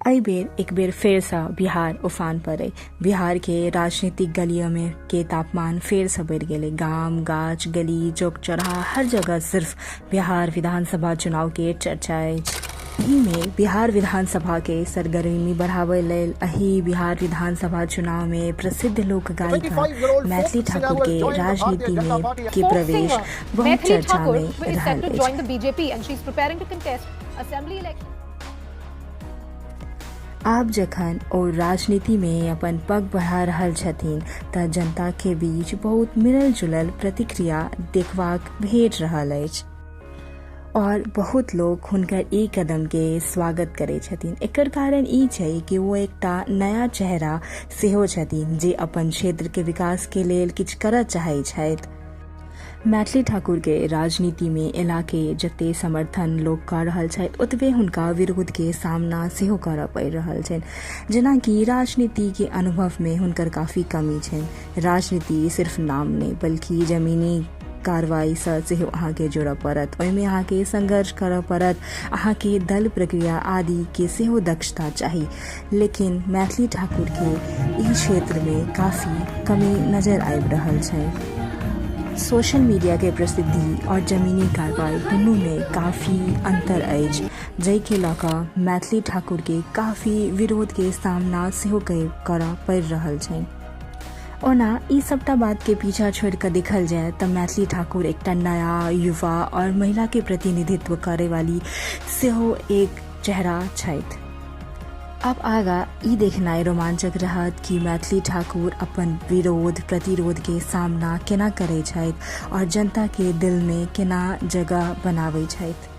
एहि बेर एक बेर फेरसँ बिहार उफान पर अइ। बिहार के राजनीतिक गलियों में के तापमान फेर से बढ़ गेलै। गाम गाछ गली चौक चौराहा हर जगह सिर्फ बिहार विधानसभा चुनाव के चर्चा अछि। एही में बिहार विधानसभा के सरगर्मी बढ़ाबै लेल एही बिहार विधानसभा चुनाव में प्रसिद्ध लोक गायिका मैथिली ठाकुर के राजनीति में के प्रवेश बहुत चर्चा में रहल अछि। आप जखन ओ राजनीति में अपन पग बढ़ा रहल छथिन त जनता के बीच बहुत मिलल जुलल प्रतिक्रिया देखबाक भेट रहल अछि और बहुत लोग हुनकर ई कदम के स्वागत करे छथिन। एकर कारण ई छै कि वो एकटा नया चेहरा सेहो छथिन जे अपन क्षेत्र के विकास के लेल किछु करय चाहै छथि। मैथिली ठाकुर के राजनीति में एला के जते समर्थन लोग कर रहल छथि ओतबे हुनका विरोध के सामना सेहो करऽ पड़ि रहल छनि। जेना कि राजनीति के अनुभव में हुनकर काफी कमी छनि। राजनीति सिर्फ नाम नहीं बल्कि जमीनी कार्रवाई से सेहो अहाँ के जोड़ऽ पड़त, ओहिमे अहाँ के संघर्ष करऽ पड़त, अहाँ के दल प्रक्रिया आदि के सेहो दक्षता चाहिए। लेकिन मैथिली ठाकुर के ई क्षेत्र में काफी कमी नजर आबि रहल छै। सोशल मीडिया के प्रसिद्धि और जमीनी कार्रवाई दुनू में काफी अंतर अछि, जै के लऽ कऽ मैथिली ठाकुर के काफी विरोध के सामना सेहो करऽ पड़ि रहल छै। ओना ई सबटा बात के पीछा छोड़ कर देखल जाए तो मैथिली ठाकुर एकटा नया युवा और महिला के प्रतिनिधित्व करे वाली सेहो एक चेहरा छथि। अब आगा ई देखनाइ रोमांचक रहत कि मैथिली ठाकुर अपन विरोध प्रतिरोध के सामना केना करै छथि और जनता के दिल में केना जगह बनाबै छथि।